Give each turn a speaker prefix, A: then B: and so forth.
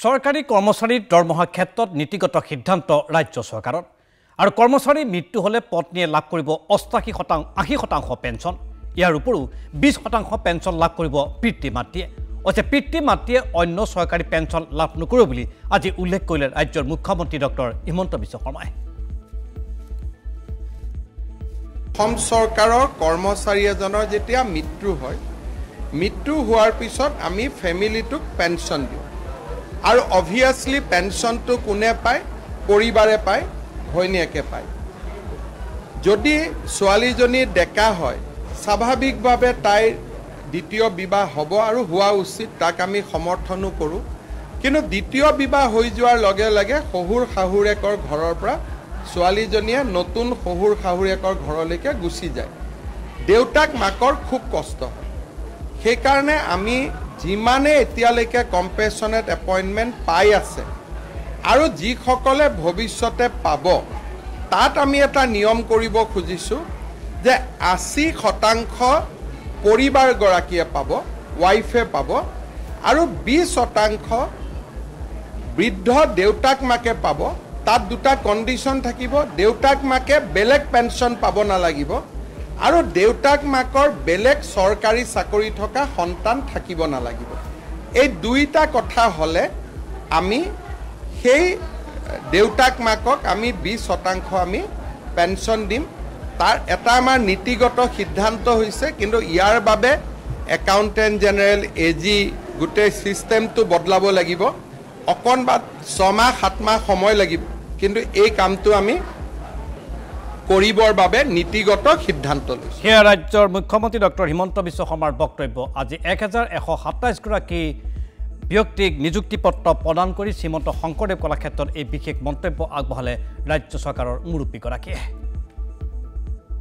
A: চৰকাৰী কৰ্মচাৰীৰ দৰমহাৰ ক্ষেত্ৰত নীতিগত সিদ্ধান্ত ৰাজ্য চৰকাৰৰ আৰু কৰ্মচাৰীৰ মৃত্যু হ'লে পত্নীয়ে লাভ কৰিব 80% পেঞ্চন। ইয়াৰ উপৰিও 20% পেঞ্চন লাভ কৰিব পিতৃ মাতৃয়ে। অৱশ্যে পিতৃ মাতৃয়ে অন্য চৰকাৰী পেঞ্চন লাভ নকৰিব বুলি আজি উল্লেখ কৰিলে ৰাজ্যৰ মুখ্যমন্ত্ৰী ডক্টৰ হিমন্ত বিশ্ব শৰ্মাই।
B: অসম চৰকাৰৰ কৰ্মচাৰী এজনৰ যেতিয়া মৃত্যু হয়, মৃত্যু হোৱাৰ পিছত আমি ফেমিলিটোক পেঞ্চন দিওঁ আৰু অবভিয়াছলি পেঞ্চনটো কোনে পায়? পৰিবাৰে পায়, ঘৈণীয়েকে পায়। যদি ছোৱালীজনী ডেকা হয়, স্বাভাৱিকভাৱে তাইৰ দ্বিতীয় বিবাহ হ'ব আৰু হোৱা উচিত, তাক আমি সমৰ্থনো কৰোঁ। কিন্তু দ্বিতীয় বিবাহ হৈ যোৱাৰ লগে লগে শহুৰ শাহুৰেকৰ ঘৰৰ পৰা ছোৱালীজনীয়ে নতুন শহুৰ শাহুৰেকৰ ঘৰলৈকে গুচি যায়। দেউতাক মাকৰ খুব কষ্ট হয়। সেইকাৰণে আমি যিমানে এতিয়ালৈকে কম্পেশ্যনেট এপইণ্টমেণ্ট পাই আছে আৰু যিসকলে ভৱিষ্যতে পাব, তাত আমি এটা নিয়ম কৰিব খুজিছোঁ যে 80% পৰিবাৰগৰাকীয়ে পাব, ৱাইফে পাব, আৰু 20% বৃদ্ধ দেউতাক মাকে পাব। তাত দুটা কণ্ডিশ্যন থাকিব। দেউতাক মাকে বেলেগ পেঞ্চন পাব নালাগিব আৰু দেউতাক মাকৰ বেলেগ চৰকাৰী চাকৰি থকা সন্তান থাকিব নালাগিব। এই দুইটা কথা হ'লে আমি সেই দেউতাক মাকক আমি 20% আমি পেঞ্চন দিম। তাৰ এটা আমাৰ নীতিগত সিদ্ধান্ত হৈছে, কিন্তু ইয়াৰ বাবে একাউণ্টেণ্ট জেনেৰেল, AG গোটেই ছিষ্টেমটো বদলাব লাগিব। অকণমান 6 মাহ 7 মাহ সময় লাগিব, কিন্তু এই কামটো আমি কৰিবৰ বাবে নীতিগত সিদ্ধান্ত লৈছোঁ।
A: সেয়া ৰাজ্যৰ মুখ্যমন্ত্ৰী ডক্টৰ হিমন্ত বিশ্ব শৰ্মাৰ বক্তব্য। আজি 1127গৰাকী ব্যক্তিক নিযুক্তি পত্ৰ প্ৰদান কৰি শ্ৰীমন্ত শংকৰদেৱ কলাক্ষেত্ৰত এই বিশেষ মন্তব্য আগবঢ়ালে ৰাজ্য চৰকাৰৰ মুৰব্বীগৰাকীয়ে।